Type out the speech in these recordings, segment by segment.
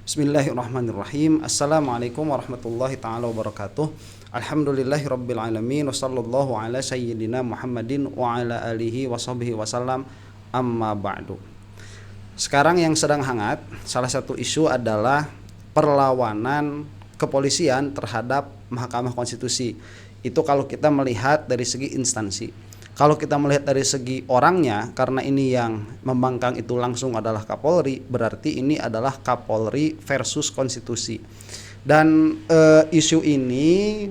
Bismillahirrahmanirrahim. Assalamualaikum warahmatullahi ta'ala wabarakatuh. Alhamdulillahirabbil alamin, wassallallahu ala sayyidina Muhammadin wa ala alihi washabihi wasallam, amma ba'du. Sekarang yang sedang hangat, salah satu isu adalah perlawanan kepolisian terhadap Mahkamah Konstitusi. Itu kalau kita melihat dari segi instansi. Kalau kita melihat dari segi orangnya, karena ini yang membangkang itu langsung adalah Kapolri, berarti ini adalah Kapolri versus konstitusi. Dan isu ini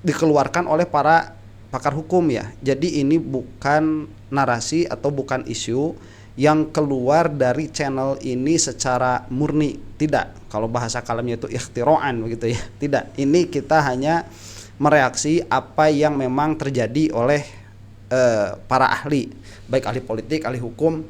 dikeluarkan oleh para pakar hukum ya. Jadi ini bukan narasi atau bukan isu yang keluar dari channel ini secara murni. Tidak. Kalau bahasa kalamnya itu ikhtiroan begitu ya. Tidak. Ini kita hanya mereaksi apa yang memang terjadi oleh para ahli, baik ahli politik, ahli hukum,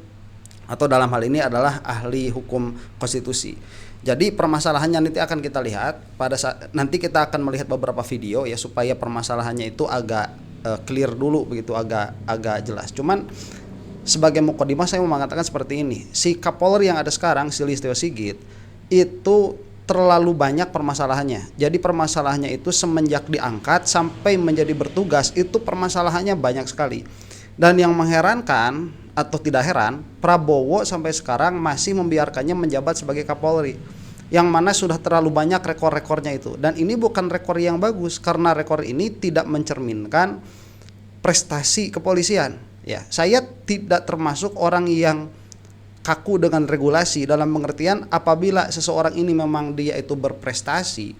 atau dalam hal ini adalah ahli hukum konstitusi. Jadi permasalahannya nanti akan kita lihat pada saat nanti kita akan melihat beberapa video ya, supaya permasalahannya itu agak clear dulu begitu, agak jelas. Cuman sebagai mukadimah saya mau mengatakan seperti ini, si Kapolri yang ada sekarang, si Listio Sigit, itu terlalu banyak permasalahannya. Jadi permasalahannya itu semenjak diangkat sampai menjadi bertugas itu permasalahannya banyak sekali. Dan yang mengherankan atau tidak heran, Prabowo sampai sekarang masih membiarkannya menjabat sebagai Kapolri, yang mana sudah terlalu banyak rekor-rekornya itu. Dan ini bukan rekor yang bagus, karena rekor ini tidak mencerminkan prestasi kepolisian. Ya, saya tidak termasuk orang yang kaku dengan regulasi, dalam pengertian apabila seseorang ini memang dia itu berprestasi,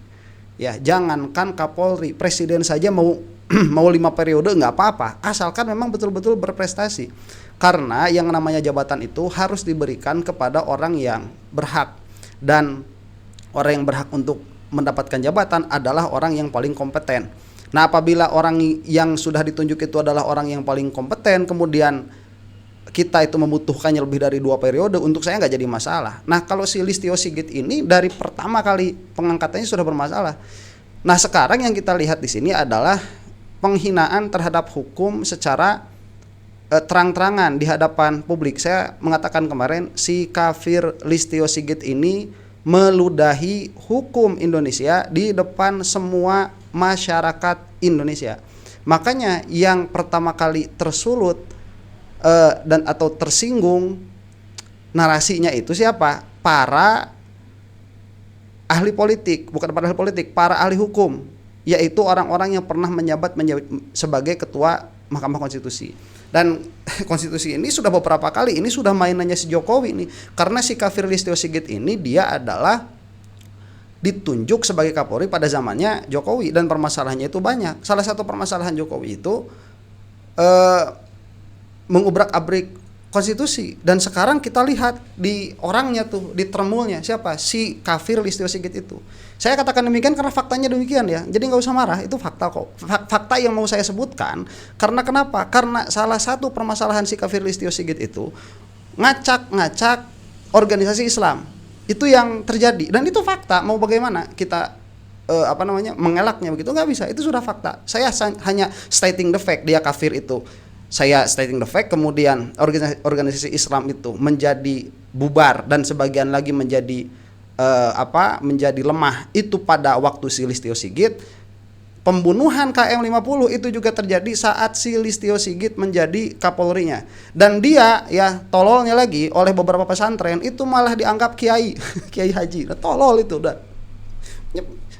ya jangankan Kapolri, presiden saja mau 5 periode nggak apa-apa, asalkan memang betul-betul berprestasi. Karena yang namanya jabatan itu harus diberikan kepada orang yang berhak, dan orang yang berhak untuk mendapatkan jabatan adalah orang yang paling kompeten. Nah, apabila orang yang sudah ditunjuk itu adalah orang yang paling kompeten, kemudian kita itu membutuhkannya lebih dari 2 periode, untuk saya nggak jadi masalah. Nah, kalau si Listio Sigit ini dari pertama kali pengangkatannya sudah bermasalah. Nah, sekarang yang kita lihat di sini adalah penghinaan terhadap hukum secara terang-terangan di hadapan publik. Saya mengatakan kemarin, si kafir Listio Sigit ini meludahi hukum Indonesia di depan semua masyarakat Indonesia. Makanya yang pertama kali tersulut dan atau tersinggung narasinya itu siapa? Para ahli politik, bukan para ahli politik, para ahli hukum, yaitu orang-orang yang pernah menjabat sebagai ketua Mahkamah Konstitusi. Dan konstitusi ini sudah beberapa kali, ini sudah mainannya si Jokowi nih, karena si kafir Listio Sigit ini dia adalah ditunjuk sebagai Kapolri pada zamannya Jokowi, dan permasalahannya itu banyak. Salah satu permasalahan Jokowi itu mengubrak-abrik konstitusi, dan sekarang kita lihat di orangnya tuh, di termulnya siapa? Si kafir Listio Sigit itu. Saya katakan demikian karena faktanya demikian ya, jadi nggak usah marah, itu fakta kok, fakta yang mau saya sebutkan. Karena kenapa? Karena salah satu permasalahan si kafir Listio Sigit itu ngacak-ngacak organisasi Islam, itu yang terjadi, dan itu fakta. Mau bagaimana kita mengelaknya begitu? Nggak bisa, itu sudah fakta. Saya hanya stating the fact, dia kafir itu. Saya stating the fact, kemudian organisasi Islam itu menjadi bubar dan sebagian lagi menjadi menjadi lemah itu pada waktu si Listio Sigit. Pembunuhan KM50 itu juga terjadi saat si Listio Sigit menjadi Kapolrinya, dan dia ya tololnya lagi oleh beberapa pesantren itu malah dianggap kiai kiai haji. Nah, tolol itu udah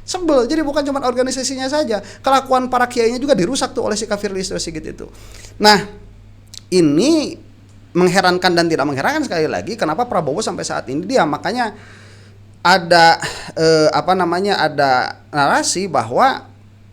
sebel. Jadi bukan cuma organisasinya saja, kelakuan para kiainya juga dirusak tuh oleh si kafir Listio Sigit itu. Nah, ini mengherankan dan tidak mengherankan sekali lagi kenapa Prabowo sampai saat ini diam. Makanya ada ada narasi bahwa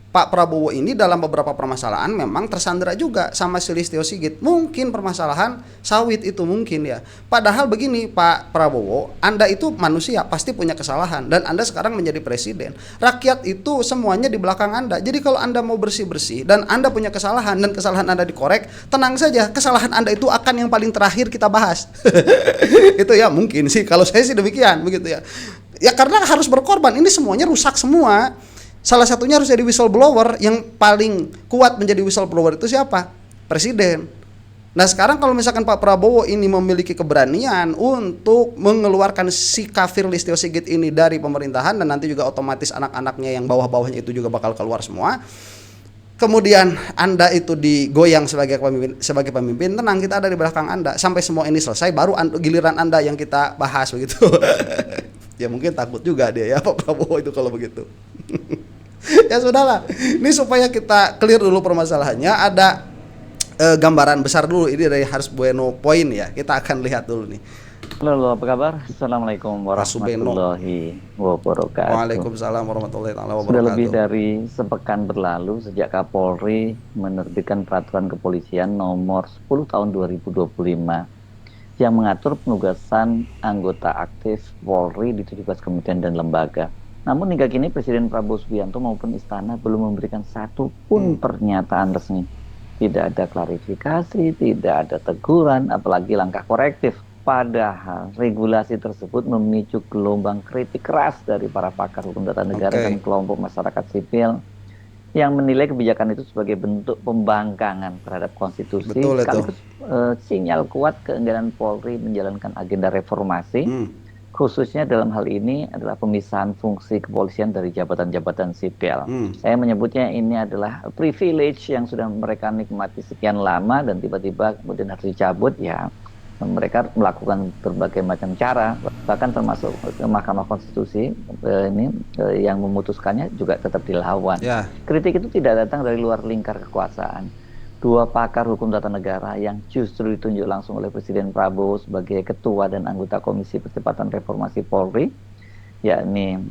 Pak Prabowo ini dalam beberapa permasalahan memang tersandera juga sama si Listio Sigit. Mungkin permasalahan sawit itu mungkin ya. Padahal begini Pak Prabowo, Anda itu manusia, pasti punya kesalahan, dan Anda sekarang menjadi presiden. Rakyat itu semuanya di belakang Anda. Jadi kalau Anda mau bersih-bersih dan Anda punya kesalahan dan kesalahan Anda dikorek, tenang saja, kesalahan Anda itu akan yang paling terakhir kita bahas. Itu ya mungkin sih, kalau saya sih demikian begitu ya. Ya karena harus berkorban, ini semuanya rusak semua. Salah satunya harus jadi whistleblower. Yang paling kuat menjadi whistleblower itu siapa? Presiden. Nah sekarang kalau misalkan Pak Prabowo ini memiliki keberanian untuk mengeluarkan si kafir Listio Sigit ini dari pemerintahan, dan nanti juga otomatis anak-anaknya yang bawah-bawahnya itu juga bakal keluar semua. Kemudian Anda itu digoyang sebagai pemimpin, tenang, kita ada di belakang Anda sampai semua ini selesai, baru giliran Anda yang kita bahas begitu. Ya mungkin takut juga dia ya Pak Prabowo itu kalau begitu. Ya sudahlah. Ini supaya kita clear dulu permasalahannya, ada gambaran besar dulu ini dari Harus Bueno Point ya. Kita akan lihat dulu nih. Halo, apa kabar? Assalamualaikum warahmatullahi wabarakatuh. Waalaikumsalam warahmatullahi wabarakatuh. Sudah lebih dari sepekan berlalu sejak Kapolri menerbitkan peraturan kepolisian nomor 10 tahun 2025 yang mengatur penugasan anggota aktif Polri di 17 kementerian dan lembaga. Namun hingga kini Presiden Prabowo Subianto maupun Istana belum memberikan satu pun pernyataan resmi. Tidak ada klarifikasi, tidak ada teguran, apalagi langkah korektif. Padahal regulasi tersebut memicu gelombang kritik keras dari para pakar hukum tata negara dan kelompok masyarakat sipil yang menilai kebijakan itu sebagai bentuk pembangkangan terhadap konstitusi, sekaligus sinyal kuat keengganan Polri menjalankan agenda reformasi, khususnya dalam hal ini adalah pemisahan fungsi kepolisian dari jabatan-jabatan sipil. Saya menyebutnya ini adalah privilege yang sudah mereka nikmati sekian lama dan tiba-tiba kemudian harus dicabut. Ya, mereka melakukan berbagai macam cara, bahkan termasuk Mahkamah Konstitusi yang memutuskannya juga tetap dilawan. Kritik itu tidak datang dari luar lingkar kekuasaan. Dua pakar hukum tata negara yang justru ditunjuk langsung oleh Presiden Prabowo sebagai ketua dan anggota Komisi Percepatan Reformasi Polri, yakni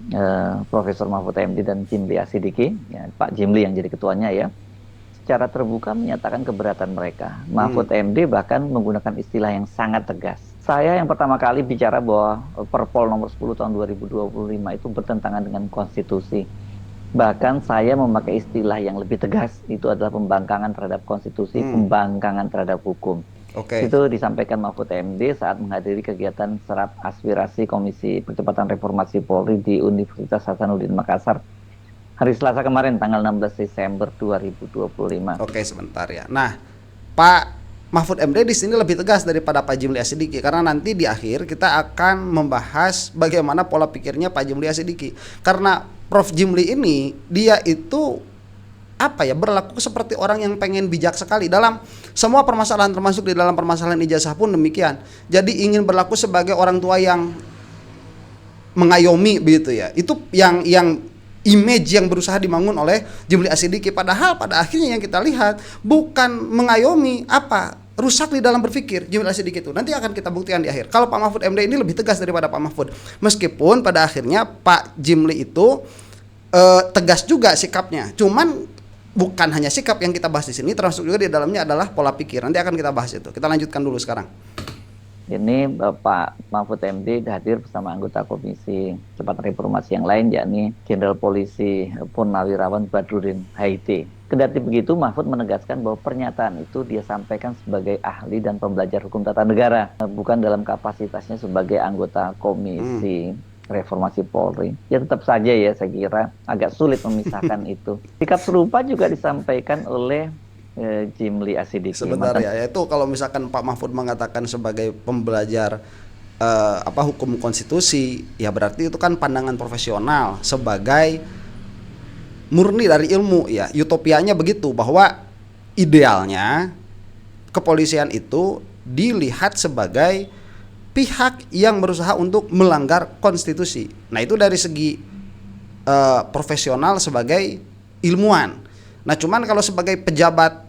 Profesor Mahfud MD dan Jimli Asidiki, ya, Pak Jimli yang jadi ketuanya ya, secara terbuka menyatakan keberatan mereka. Mahfud MD bahkan menggunakan istilah yang sangat tegas. Saya yang pertama kali bicara bahwa Perpol nomor 10 tahun 2025 itu bertentangan dengan konstitusi. Bahkan saya memakai istilah yang lebih tegas, itu adalah pembangkangan terhadap konstitusi, pembangkangan terhadap hukum. Itu disampaikan Mahfud MD saat menghadiri kegiatan serap aspirasi Komisi Percepatan Reformasi Polri di Universitas Hasanuddin Makassar hari Selasa kemarin, tanggal 16 Desember 2025. Oke, sebentar ya. Nah, Pak Mahfud MD di sini lebih tegas daripada Pak Jimli Asidiki, karena nanti di akhir kita akan membahas bagaimana pola pikirnya Pak Jimli Asidiki. Karena Prof Jimli ini dia itu berlaku seperti orang yang pengen bijak sekali dalam semua permasalahan, termasuk di dalam permasalahan ijazah pun demikian. Jadi ingin berlaku sebagai orang tua yang mengayomi begitu ya. Itu yang image yang berusaha dibangun oleh Jimli Asidiki, padahal pada akhirnya yang kita lihat bukan mengayomi, rusak di dalam berpikir Jimli Asidiki itu. Nanti akan kita buktikan di akhir. Kalau Pak Mahfud MD ini lebih tegas daripada Pak Mahfud, meskipun pada akhirnya Pak Jimli itu tegas juga sikapnya. Cuman bukan hanya sikap yang kita bahas di sini, termasuk juga di dalamnya adalah pola pikir. Nanti akan kita bahas itu. Kita lanjutkan dulu sekarang. Ini Bapak Mahfud MD hadir bersama anggota Komisi Percepatan Reformasi yang lain, yakni Jenderal Polisi Purnawirawan Badrudin Haiti. Kendati begitu, Mahfud menegaskan bahwa pernyataan itu dia sampaikan sebagai ahli dan pembelajar hukum tata negara, bukan dalam kapasitasnya sebagai anggota Komisi Reformasi Polri. Ya tetap saja ya, saya kira agak sulit memisahkan itu. Sikap serupa juga disampaikan oleh Jimli Asidiki. Sebentar ya, yaitu kalau misalkan Pak Mahfud mengatakan sebagai pembelajar hukum konstitusi, ya berarti itu kan pandangan profesional sebagai murni dari ilmu ya. Utopianya begitu, bahwa idealnya kepolisian itu dilihat sebagai pihak yang berusaha untuk melanggar konstitusi. Nah, itu dari segi profesional sebagai ilmuwan. Nah, cuman kalau sebagai pejabat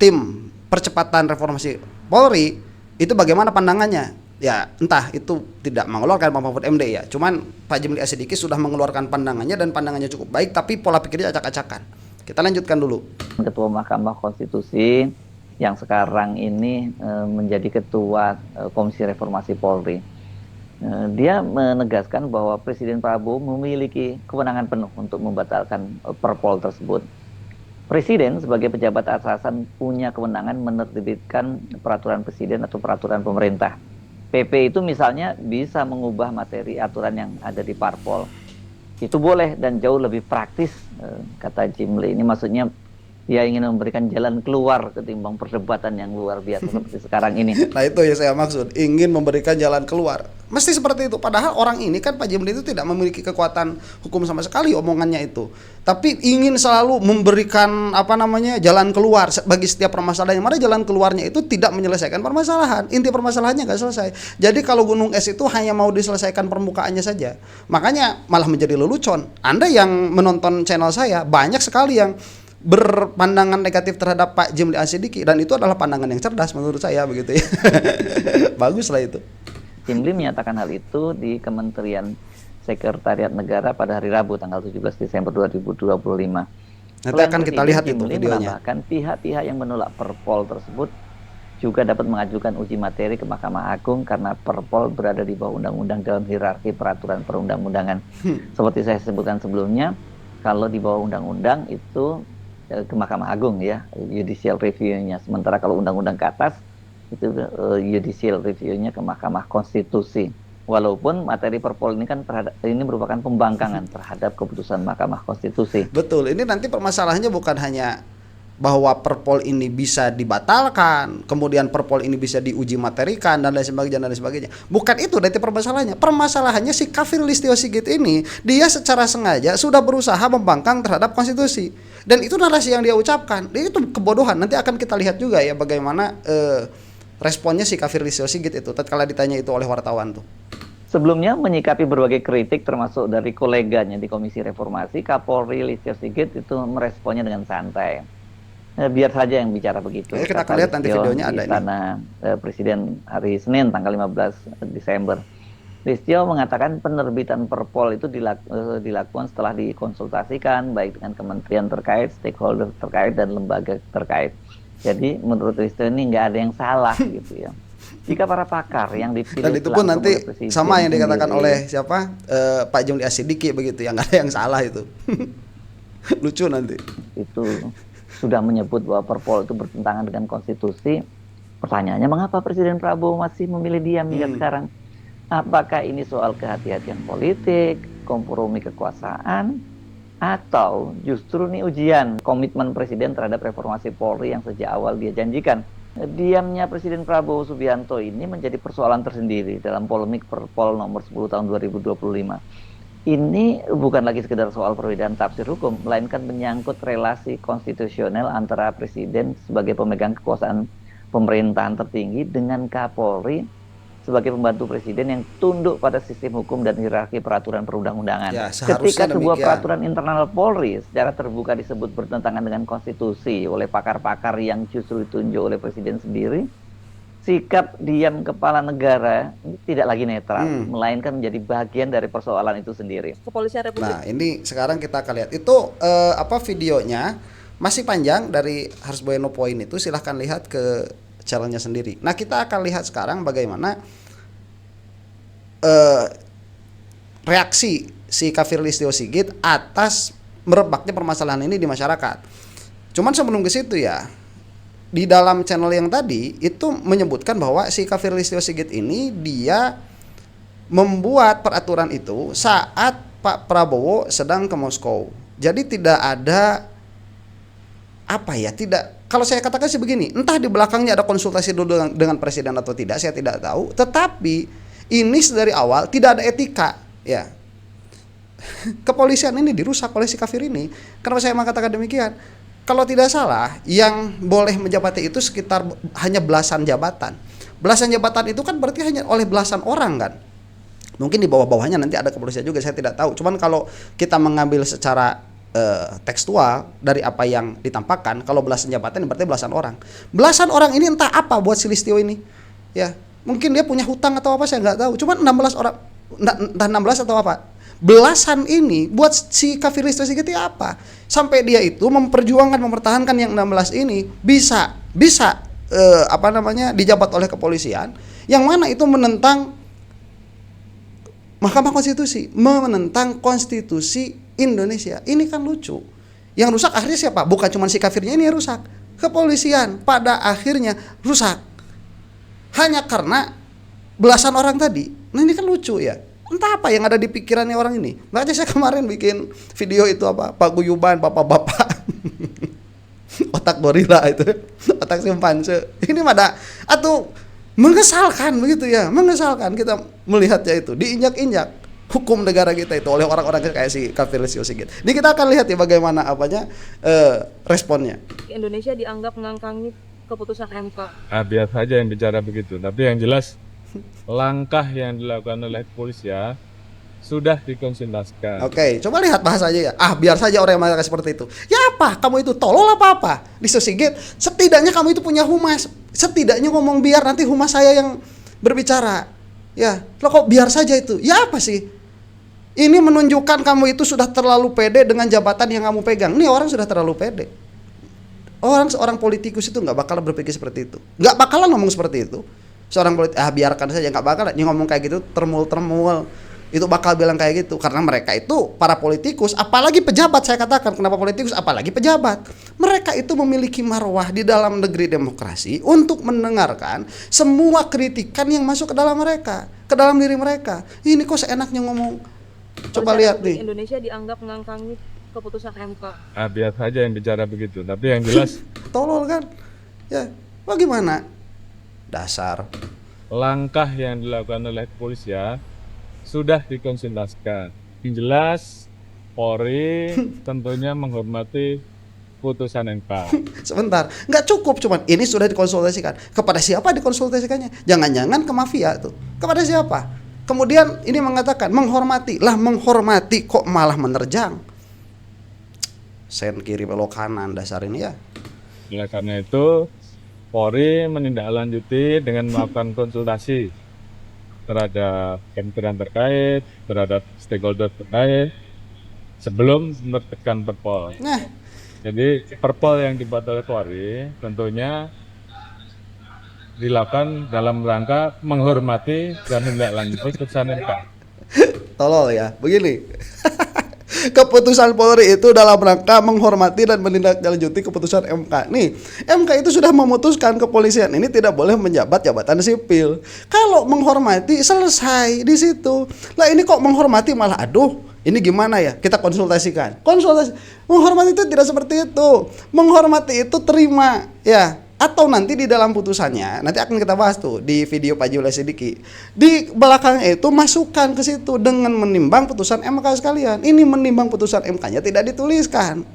tim percepatan reformasi Polri, itu bagaimana pandangannya? Ya, entah itu tidak mengeluarkan Pak Mahfud MD ya. Cuman Pak Jimli Asidiki sudah mengeluarkan pandangannya, dan pandangannya cukup baik, tapi pola pikirnya acak-acakan. Kita lanjutkan dulu. Ketua Mahkamah Konstitusi yang sekarang ini menjadi Ketua Komisi Reformasi Polri. Dia menegaskan bahwa Presiden Prabowo memiliki kewenangan penuh untuk membatalkan Perpol tersebut. Presiden sebagai pejabat atasan punya kewenangan menerbitkan peraturan presiden atau peraturan pemerintah. PP itu misalnya bisa mengubah materi aturan yang ada di Parpol. Itu boleh dan jauh lebih praktis, kata Jimli. Ini maksudnya Dia ingin memberikan jalan keluar ketimbang perdebatan yang luar biasa seperti sekarang ini. Nah itu yang saya maksud, ingin memberikan jalan keluar. Mesti seperti itu. Padahal orang ini kan Pak Jimli itu tidak memiliki kekuatan hukum sama sekali omongannya itu. Tapi ingin selalu memberikan jalan keluar bagi setiap permasalahan. Mana jalan keluarnya itu tidak menyelesaikan permasalahan. Inti permasalahannya nggak selesai. Jadi kalau gunung es itu hanya mau diselesaikan permukaannya saja. Makanya malah menjadi lelucon. Anda yang menonton channel saya banyak sekali yang berpandangan negatif terhadap Pak Jimli Asidiki, dan itu adalah pandangan yang cerdas menurut saya begitu ya. Baguslah itu. Jimli menyatakan hal itu di Kementerian Sekretariat Negara pada hari Rabu tanggal 17 Desember 2025. Nanti akan kita lihat itu videonya. Menambahkan pihak-pihak yang menolak Perpol tersebut juga dapat mengajukan uji materi ke Mahkamah Agung karena Perpol berada di bawah undang-undang dalam hierarki peraturan perundang-undangan. Seperti saya sebutkan sebelumnya, kalau di bawah undang-undang itu ke Mahkamah Agung ya, judicial review-nya. Sementara kalau undang-undang ke atas itu judicial review-nya ke Mahkamah Konstitusi. Walaupun materi Perpol ini kan ini merupakan pembangkangan terhadap keputusan Mahkamah Konstitusi. Betul, ini nanti permasalahannya bukan hanya bahwa Perpol ini bisa dibatalkan, kemudian Perpol ini bisa diuji materikan dan lain sebagainya. Bukan itu nanti permasalahannya. Permasalahannya si kafir Listio Sigit ini dia secara sengaja sudah berusaha membangkang terhadap konstitusi. Dan itu narasi yang dia ucapkan. Itu kebodohan. Nanti akan kita lihat juga ya bagaimana responnya si kafir Listio Sigit itu tatkala ditanya itu oleh wartawan tuh. Sebelumnya menyikapi berbagai kritik termasuk dari koleganya di Komisi Reformasi, Kapolri Listio Sigit itu meresponnya dengan santai. Biar saja yang bicara begitu. Ya, kita akan lihat nanti videonya ada ini. Istana Presiden hari Senin tanggal 15 Desember. Listio mengatakan penerbitan Perpol itu dilakukan setelah dikonsultasikan baik dengan kementerian terkait, stakeholder terkait, dan lembaga terkait. Jadi menurut Listio ini nggak ada yang salah gitu ya. Jika para pakar yang dipilih dan itu pun nanti sama yang dikatakan oleh siapa Pak Jimli Asidiki begitu ya, nggak ada yang salah itu. Lucu nanti. Itu sudah menyebut bahwa Perpol itu bertentangan dengan konstitusi. Pertanyaannya mengapa Presiden Prabowo masih memilih diam hingga sekarang? Apakah ini soal kehati-hatian politik, kompromi kekuasaan, atau justru ini ujian komitmen Presiden terhadap reformasi Polri yang sejak awal dia janjikan? Diamnya Presiden Prabowo Subianto ini menjadi persoalan tersendiri dalam polemik Perpol nomor 10 tahun 2025. Ini bukan lagi sekedar soal perbedaan tafsir hukum, melainkan menyangkut relasi konstitusional antara Presiden sebagai pemegang kekuasaan pemerintahan tertinggi dengan Kapolri sebagai pembantu Presiden yang tunduk pada sistem hukum dan hierarki peraturan perundang-undangan. Ya, ketika sebuah demikian. peraturan internal Polri secara terbuka disebut bertentangan dengan konstitusi oleh pakar-pakar yang justru ditunjuk oleh Presiden sendiri, sikap diam kepala negara ini tidak lagi netral, melainkan menjadi bagian dari persoalan itu sendiri. Kepolisian Republik. Nah, ini sekarang kita akan lihat itu videonya masih panjang dari Harus Bueno Point itu, silahkan lihat ke channelnya sendiri. Nah, kita akan lihat sekarang bagaimana reaksi si kafir Listio Sigit atas merebaknya permasalahan ini di masyarakat. Cuman sebelum ke situ ya, di dalam channel yang tadi itu menyebutkan bahwa si kafir Listio Sigit ini dia membuat peraturan itu saat Pak Prabowo sedang ke Moskow. Jadi tidak ada kalau saya katakan sih begini, entah di belakangnya ada konsultasi dulu dengan presiden atau tidak, saya tidak tahu. Tetapi ini dari awal tidak ada etika, ya. Kepolisian ini dirusak oleh si kafir ini. Kenapa saya mengatakan demikian? Kalau tidak salah, yang boleh menjabati itu sekitar hanya belasan jabatan. Belasan jabatan itu kan berarti hanya oleh belasan orang kan. Mungkin di bawah-bawahnya nanti ada kepolisian juga, saya tidak tahu. Cuman kalau kita mengambil secara tekstual dari apa yang ditampakkan, kalau belasan jabatan berarti belasan orang. Belasan orang ini entah apa buat si Listio ini. Ya, mungkin dia punya hutang atau apa saya nggak tahu. Cuman 16 orang, entah 16 atau apa. Belasan ini buat si kafir Listio Sigit apa? Sampai dia itu mempertahankan yang 16 ini bisa dijabat oleh kepolisian yang mana itu menentang Mahkamah Konstitusi, menentang konstitusi Indonesia. Ini kan lucu. Yang rusak akhirnya siapa? Bukan cuma si kafirnya ini yang rusak. Kepolisian pada akhirnya rusak. Hanya karena belasan orang tadi. Nah ini kan lucu ya. Entah apa yang ada di pikirannya orang ini. Makanya saya kemarin bikin video itu Pak Guyuban, bapak-bapak. Otak gorila itu, otak simpanse. Ini mada atau mengesalkan begitu ya, mengesalkan kita melihatnya itu diinjak-injak hukum negara kita itu oleh orang-orang kayak si Kafir Listio Sigit. Ini kita akan lihat ya bagaimana responnya. Indonesia dianggap mengangkangi keputusan MK. Biar saja yang bicara begitu, tapi yang jelas langkah yang dilakukan oleh kepolisian sudah dikonsultasikan. Oke, coba lihat bahasanya ya. Biar saja orang yang mengatakan seperti itu. Ya apa? Kamu itu tolol apa? Listio Sigit, setidaknya kamu itu punya humas. Setidaknya ngomong biar nanti humas saya yang berbicara. Ya, lo kok biar saja itu? Ya apa sih? Ini menunjukkan kamu itu sudah terlalu pede dengan jabatan yang kamu pegang. Ini orang sudah terlalu pede. Seorang politikus itu nggak bakalan berpikir seperti itu. Nggak bakalan ngomong seperti itu. Seorang politikus, biarkan saja, nggak bakalan. Dia ngomong kayak gitu, termul-termul. Itu bakal bilang kayak gitu karena mereka itu para politikus, apalagi pejabat. Saya katakan kenapa politikus, apalagi pejabat, mereka itu memiliki marwah di dalam negeri demokrasi untuk mendengarkan semua kritikan yang masuk ke dalam mereka, ke dalam diri mereka. Ini kok seenaknya ngomong. Coba lihat nih, Indonesia dianggap mengangkangi keputusan MK. Biar saja yang bicara begitu, tapi yang jelas tolol kan ya. Bagaimana dasar langkah yang dilakukan oleh kepolisian sudah dikonsultasikan. Yang jelas Polri tentunya menghormati putusan MK. sebentar, nggak cukup cuman ini sudah dikonsultasikan. Kepada siapa dikonsultasikannya? Jangan-jangan ke mafia tuh. Kepada siapa? Kemudian ini mengatakan menghormati. Lah menghormati kok malah menerjang. Sen kiri belok kanan dasar ini ya. Oleh karena itu Polri menindaklanjuti dengan melakukan konsultasi terhadap kementerian terkait, terhadap stakeholder terkait sebelum menerbitkan perpol. Nah, Jadi perpol yang dibuat oleh Polri tentunya dilakukan dalam rangka menghormati dan menindaklanjuti putusan MK. tolol ya. Begini. Keputusan Polri itu dalam rangka menghormati dan menindaklanjuti keputusan MK. Nih, MK itu sudah memutuskan kepolisian ini tidak boleh menjabat jabatan sipil. Kalau menghormati selesai di situ. Lah ini kok menghormati malah ini gimana ya? Kita konsultasikan. Konsultasi. Menghormati itu tidak seperti itu. Menghormati itu terima, ya. Atau nanti di dalam putusannya, nanti akan kita bahas tuh di video Pak Jules Sidiki. Di belakangnya itu masukkan ke situ dengan menimbang putusan MK sekalian. Ini menimbang putusan MK-nya tidak dituliskan.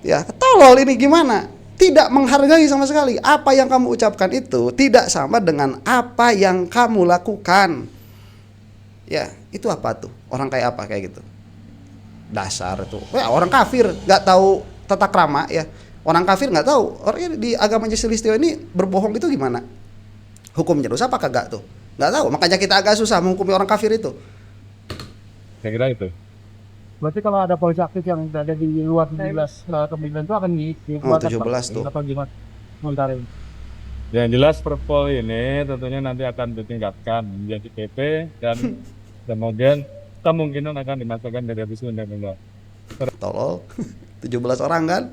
Ya, tolol ini gimana? Tidak menghargai sama sekali. Apa yang kamu ucapkan itu tidak sama dengan apa yang kamu lakukan. Ya, itu apa tuh? Orang kayak apa kayak gitu? Dasar itu. Orang kafir, nggak tahu tata krama ya. Orang kafir nggak tahu. Orang di agama Listio ini berbohong itu gimana? Hukumnya dosa apa kagak tuh? Nggak tahu. Makanya kita agak susah menghukumi orang kafir itu. Saya kira itu. Berarti kalau ada polisi aktif yang ada di luar 17 kemudian itu akan dikeluarkan 17 tuh. apa gimana? Komentarin. Yang jelas perpol ini tentunya nanti akan ditingkatkan menjadi PP dan kemudian kemungkinan akan dimasukkan dari revisi undang-undang. Tolol. 17 orang kan?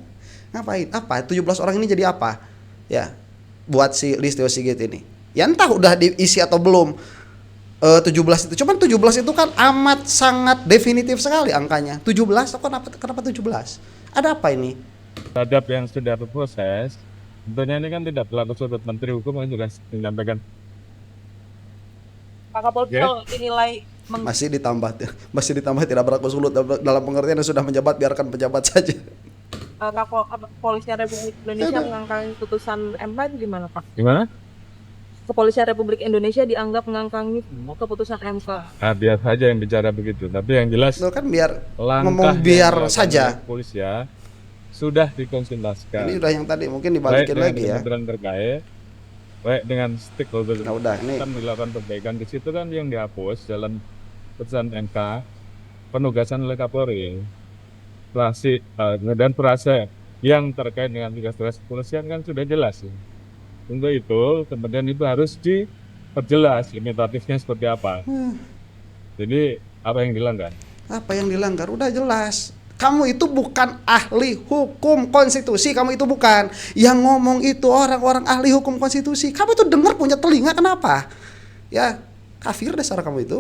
Ngapain? Apa? 17 orang ini jadi apa? Ya, buat si Listio Sigit ini. Ya entah udah diisi atau belum. 17 itu. Cuman 17 itu kan amat sangat definitif sekali angkanya. 17, kenapa 17? Ada apa ini? Terhadap yang sudah berproses, tentunya ini kan tidak berlaku surut. Menteri Hukum kan juga menyampaikan. Pak Kapolri dinilai Masih ditambah tidak berlaku surut dalam pengertian yang sudah menjabat, biarkan pejabat saja. Kepolisian Republik Indonesia mengangkangi putusan MK itu gimana, Pak? Gimana? Kepolisian Republik Indonesia dianggap mengangkangi keputusan MK. Biar saja yang bicara begitu, tapi yang jelas Loh kan biar langkah ngomong biar saja. Kepolisian sudah dikonsultasikan. Ini udah yang tadi mungkin dibalikin lagi ya. Kementerian terkait, baik dengan stakeholder. Nah udah ini Kan dilakukan perbaikan di situ kan yang dihapus dalam putusan MK penugasan oleh Kapolri. Dan proses yang terkait dengan tugas-tugas kepolisian kan sudah jelas. Untuk itu kemudian itu harus diperjelas limitatifnya seperti apa. Jadi apa yang dilanggar? apa yang dilanggar udah jelas. Kamu itu bukan ahli hukum konstitusi, kamu itu bukan. Yang ngomong itu orang-orang ahli hukum konstitusi. Kamu itu dengar punya telinga kenapa? Ya kafir dasar kamu itu.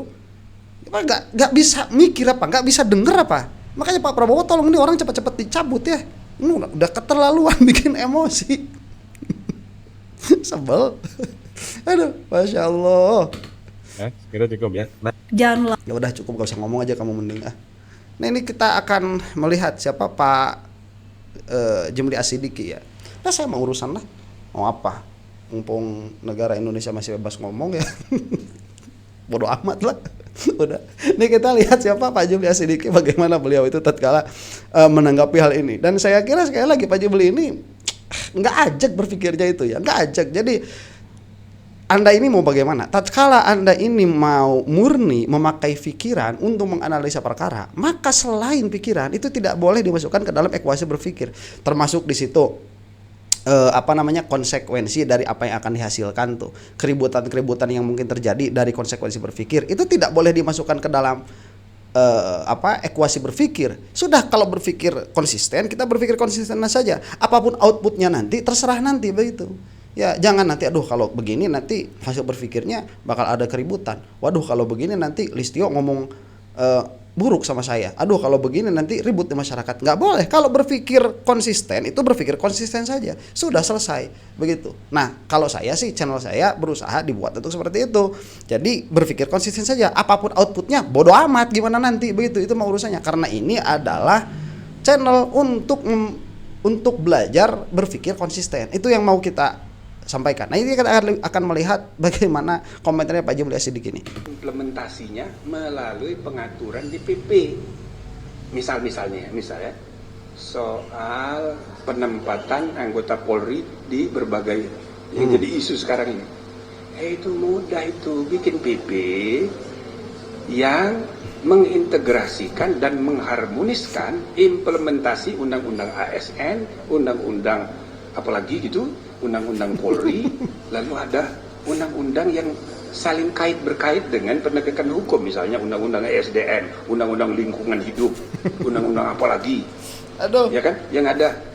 Nggak bisa mikir apa, nggak bisa dengar apa. Makanya Pak Prabowo tolong ini orang cepat-cepat dicabut ya. Ini udah keterlaluan bikin emosi. Sebel. Aduh, Masya Allah. Kira cukup ya. Jangan Ya udah cukup, gak usah ngomong aja kamu mending ah. Nah ini kita akan melihat siapa Pak Jimli Asidiki ya. Nah saya mau urusan lah, mau apa? Mumpung negara Indonesia masih bebas ngomong ya. Bodoh amat lah. Udah. Ini kita lihat siapa Pak Jimli Asidiki, bagaimana beliau itu tatkala menanggapi hal ini. Dan saya kira sekali lagi Pak Jimli ini nggak ajak berpikirnya itu ya, nggak ajak. Jadi Anda ini mau bagaimana? Tatkala Anda ini mau murni memakai pikiran untuk menganalisa perkara, maka selain pikiran itu tidak boleh dimasukkan ke dalam ekuasi berpikir. Termasuk di situ konsekuensi dari apa yang akan dihasilkan tuh. Keributan-keributan yang mungkin terjadi dari konsekuensi berpikir itu tidak boleh dimasukkan ke dalam ekuasi berpikir. Sudah, kalau berpikir konsisten, kita berpikir konsisten saja. Apapun outputnya nanti terserah nanti begitu. Ya, jangan nanti aduh kalau begini nanti hasil berpikirnya bakal ada keributan. Waduh kalau begini nanti Listio ngomong buruk sama saya. Aduh kalau begini nanti ribut di masyarakat. Nggak boleh. Kalau berpikir konsisten itu berpikir konsisten saja. Sudah selesai begitu. Nah kalau saya sih, channel saya berusaha dibuat untuk seperti itu. Jadi berpikir konsisten saja. Apapun outputnya bodo amat gimana nanti begitu. Itu mau urusannya. Karena ini adalah channel untuk belajar berpikir konsisten. Itu yang mau kita sampaikan. Nah ini kita akan melihat bagaimana komentarnya Pak Jimli Asidiki ini. Implementasinya melalui pengaturan di PP. Misalnya soal penempatan anggota Polri di berbagai yang jadi isu sekarang ini. Itu mudah itu, bikin PP yang mengintegrasikan dan mengharmoniskan implementasi undang-undang ASN, undang-undang apalagi gitu, undang-undang Polri, lalu ada undang-undang yang saling berkait dengan penegakan hukum, misalnya undang-undang ESDM, undang-undang lingkungan hidup, undang-undang apalagi, ya kan, yang ada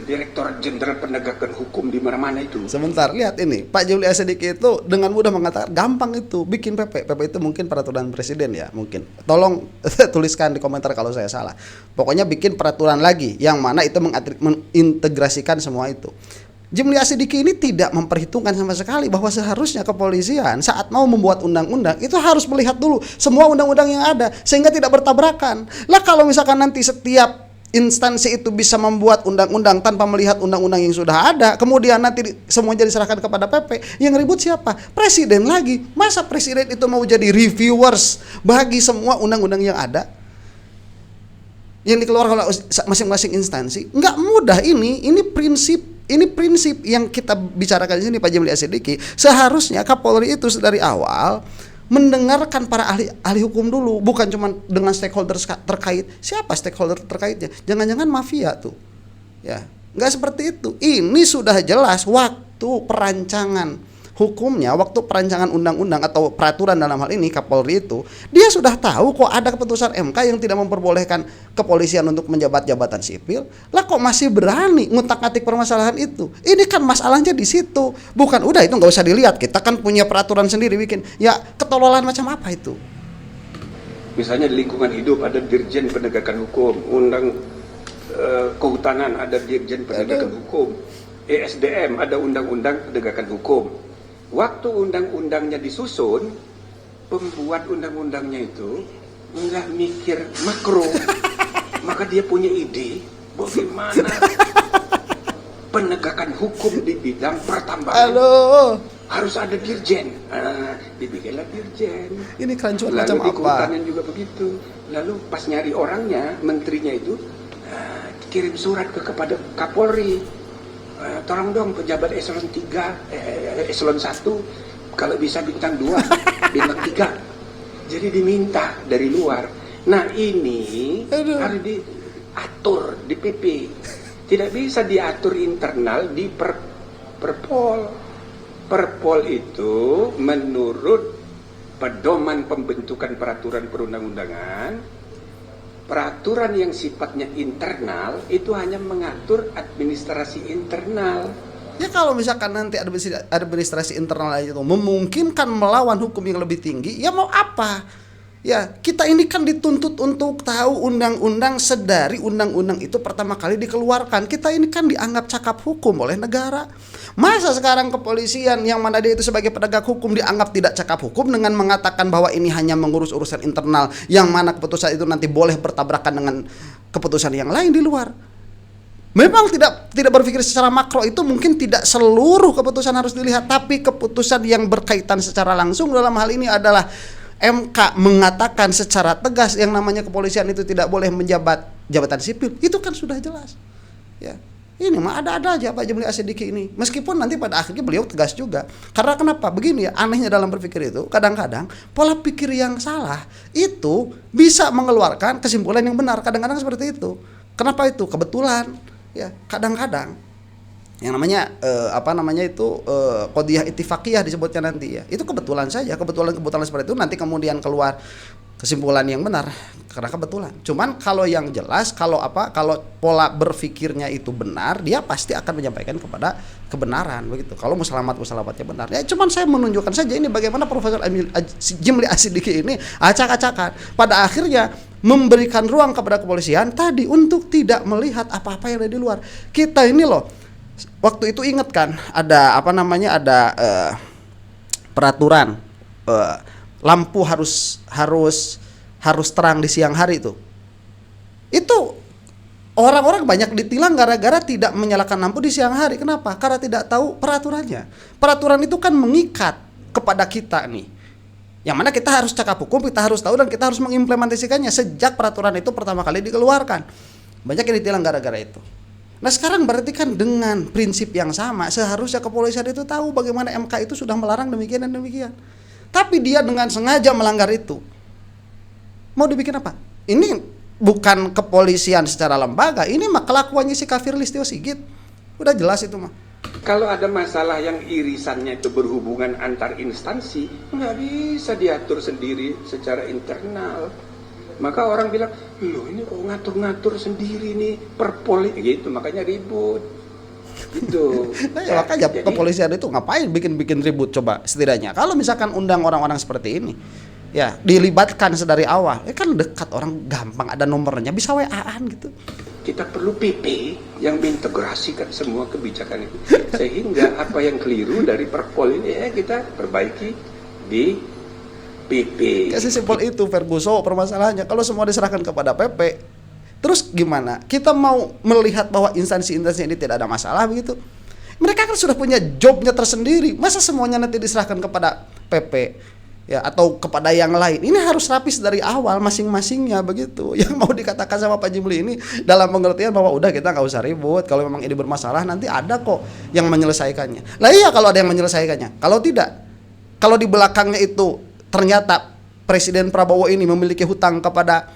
Direktorat Jenderal Penegakan Hukum di mana-mana itu. Sebentar, lihat ini, Pak Jimli Asidiki itu dengan mudah mengatakan gampang itu bikin PP. PP itu mungkin peraturan presiden ya, mungkin. Tolong tuliskan di komentar kalau saya salah. Pokoknya bikin peraturan lagi yang mana itu mengintegrasikan semua itu. Jimli Asidiki ini tidak memperhitungkan sama sekali bahwa seharusnya kepolisian saat mau membuat undang-undang itu harus melihat dulu semua undang-undang yang ada sehingga tidak bertabrakan. Lah kalau misalkan nanti setiap instansi itu bisa membuat undang-undang tanpa melihat undang-undang yang sudah ada, kemudian nanti semuanya diserahkan kepada PP, yang ribut siapa? Presiden lagi. Masa presiden itu mau jadi reviewers bagi semua undang-undang yang ada yang dikeluarkan oleh masing-masing instansi? Nggak mudah ini prinsip yang kita bicarakan di sini Pak Jimli Asidiki. Seharusnya Kapolri itu dari awal mendengarkan para ahli hukum dulu, bukan cuma dengan stakeholder terkait. Siapa stakeholder terkaitnya? Jangan-jangan mafia tuh. Ya, nggak seperti itu. Ini sudah jelas waktu perancangan hukumnya, waktu perancangan undang-undang atau peraturan dalam hal ini Kapolri itu, dia sudah tahu kok ada keputusan MK yang tidak memperbolehkan kepolisian untuk menjabat jabatan sipil. Lah kok masih berani ngutak-atik permasalahan itu? Ini kan masalahnya di situ. Bukan udah itu nggak usah dilihat. Kita kan punya peraturan sendiri bikin. Ya ketololan macam apa itu? Misalnya di lingkungan hidup ada Dirjen Penegakan Hukum, kehutanan ada Dirjen Penegakan Hukum, ESDM ada Undang-Undang Penegakan Hukum. Waktu undang-undangnya disusun, pembuat undang-undangnya itu nggak mikir makro, maka dia punya ide bagaimana penegakan hukum di bidang pertambangan. Harus ada dirjen, dibikinlah dirjen. Ini kerancuan macam macam apa? Lalu di kehutanan juga begitu. Lalu pas nyari orangnya, menterinya itu kirim surat kepada Kapolri. Tolong dong pejabat eselon 3, eselon 1, kalau bisa bintang 2, bintang 3. Jadi diminta dari luar. Nah ini harus diatur di PP. Tidak bisa diatur internal di Perpol. Perpol itu menurut pedoman pembentukan peraturan perundang-undangan, peraturan yang sifatnya internal itu hanya mengatur administrasi internal. Ya kalau misalkan nanti administrasi internal itu memungkinkan melawan hukum yang lebih tinggi, ya mau apa? Ya, kita ini kan dituntut untuk tahu undang-undang sedari undang-undang itu pertama kali dikeluarkan. Kita ini kan dianggap cakap hukum oleh negara. Masa sekarang kepolisian yang mana dia itu sebagai penegak hukum dianggap tidak cakap hukum dengan mengatakan bahwa ini hanya mengurus urusan internal yang mana keputusan itu nanti boleh bertabrakan dengan keputusan yang lain di luar. Memang tidak berpikir secara makro, itu mungkin tidak seluruh keputusan harus dilihat, tapi keputusan yang berkaitan secara langsung dalam hal ini adalah MK mengatakan secara tegas yang namanya kepolisian itu tidak boleh menjabat jabatan sipil. Itu kan sudah jelas. Ya. Ini mah ada-ada aja Pak Jimli Asyidiki ini. Meskipun nanti pada akhirnya beliau tegas juga. Karena kenapa? Begini ya, anehnya dalam berpikir itu, kadang-kadang pola pikir yang salah itu bisa mengeluarkan kesimpulan yang benar. Kadang-kadang seperti itu. Kenapa itu? Kebetulan. Ya, kadang-kadang yang namanya qadhiyah ittifaqiyah disebutnya nanti ya. Itu kebetulan saja, kebetulan seperti itu nanti kemudian keluar kesimpulan yang benar karena kebetulan. Cuman kalau yang jelas kalau pola berpikirnya itu benar, dia pasti akan menyampaikan kepada kebenaran begitu. Kalau musalamatnya benar. Ya cuman saya menunjukkan saja ini bagaimana Profesor Jimli Asyidiki ini acak-acakan. Pada akhirnya memberikan ruang kepada kepolisian tadi untuk tidak melihat apa-apa yang ada di luar. Kita ini loh waktu itu ingat kan ada peraturan lampu harus terang di siang hari itu. Itu orang-orang banyak ditilang gara-gara tidak menyalakan lampu di siang hari. Kenapa? Karena tidak tahu peraturannya. Peraturan itu kan mengikat kepada kita nih. Yang mana kita harus cakap hukum, kita harus tahu dan kita harus mengimplementasikannya sejak peraturan itu pertama kali dikeluarkan. Banyak yang ditilang gara-gara itu. Nah sekarang berarti kan dengan prinsip yang sama seharusnya kepolisian itu tahu bagaimana MK itu sudah melarang demikian dan demikian. Tapi dia dengan sengaja melanggar itu. Mau dibikin apa? Ini bukan kepolisian secara lembaga, ini mah kelakuannya si kafir Listio Sigit. Udah jelas itu mah. Kalau ada masalah yang irisannya itu berhubungan antar instansi, nggak bisa diatur sendiri secara internal. Maka orang bilang, loh ini kok ngatur-ngatur sendiri nih perpol gitu, makanya ribut. Gitu. Nah, makanya kepolisian itu ngapain bikin ribut coba setidaknya. Kalau misalkan undang orang-orang seperti ini, ya dilibatkan sedari awal, kan dekat orang gampang ada nomornya, bisa WA-an gitu. Kita perlu PP yang mengintegrasikan semua kebijakan itu sehingga apa yang keliru dari perpol ini ya kita perbaiki di PP. Kayak sesimpel itu Ferguson permasalahannya. Kalau semua diserahkan kepada PP, terus gimana? Kita mau melihat bahwa instansi-instansi ini tidak ada masalah begitu? Mereka kan sudah punya jobnya tersendiri. Masa semuanya nanti diserahkan kepada PP ya atau kepada yang lain? Ini harus rapi dari awal masing-masingnya begitu. Yang mau dikatakan sama Pak Jimli ini dalam pengertian bahwa udah kita nggak usah ribut. Kalau memang ini bermasalah nanti ada kok yang menyelesaikannya. Lah iya kalau ada yang menyelesaikannya. Kalau tidak, kalau di belakangnya itu ternyata Presiden Prabowo ini memiliki hutang kepada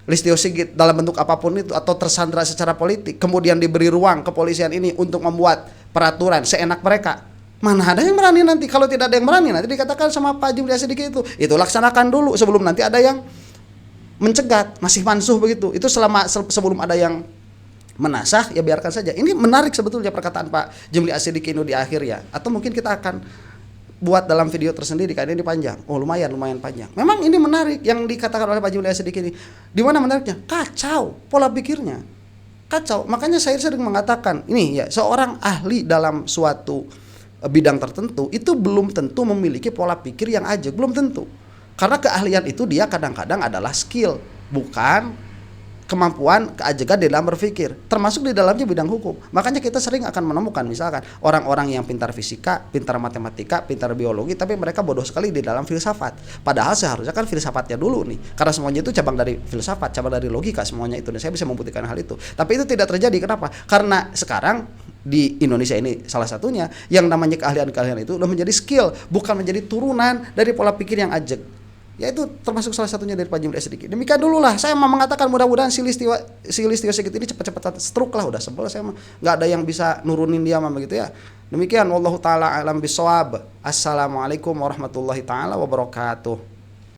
Listio Sigit dalam bentuk apapun itu atau tersandra secara politik, kemudian diberi ruang kepolisian ini untuk membuat peraturan seenak mereka. Mana ada yang berani nanti? Kalau tidak ada yang berani nanti dikatakan sama Pak Jimli Asyidiki itu laksanakan dulu sebelum nanti ada yang mencegat, masih mansuh begitu. Itu sebelum ada yang menasah ya biarkan saja. Ini menarik sebetulnya perkataan Pak Jimli Asyidiki di akhir ya. Atau mungkin kita akan buat dalam video tersendiri karena ini panjang. Oh lumayan panjang. Memang ini menarik yang dikatakan oleh Pak Jimli Asyidiki ini. Di mana menariknya? Kacau pola pikirnya. Kacau. Makanya saya sering mengatakan ini ya seorang ahli dalam suatu bidang tertentu itu belum tentu memiliki pola pikir yang ajak, belum tentu. Karena keahlian itu dia kadang-kadang adalah skill, bukan kemampuan keajegan di dalam berpikir, termasuk di dalamnya bidang hukum. Makanya kita sering akan menemukan misalkan orang-orang yang pintar fisika, pintar matematika, pintar biologi, tapi mereka bodoh sekali di dalam filsafat. Padahal seharusnya kan filsafatnya dulu nih, karena semuanya itu cabang dari filsafat, cabang dari logika semuanya itu. Dan saya bisa membuktikan hal itu. Tapi itu tidak terjadi. Kenapa? Karena sekarang di Indonesia ini salah satunya yang namanya keahlian-keahlian itu udah menjadi skill, bukan menjadi turunan dari pola pikir yang ajeg. Ya itu termasuk salah satunya dari Pak Jimli Asyidiki. Demikian dulu lah. Saya mau mengatakan mudah-mudahan si Listio Sigit ini cepat-cepat stroke lah, udah sebel saya mah. Nggak ada yang bisa nurunin dia mah begitu ya. Demikian wallahu taala alam bisawab. Assalamualaikum warahmatullahi taala wabarakatuh.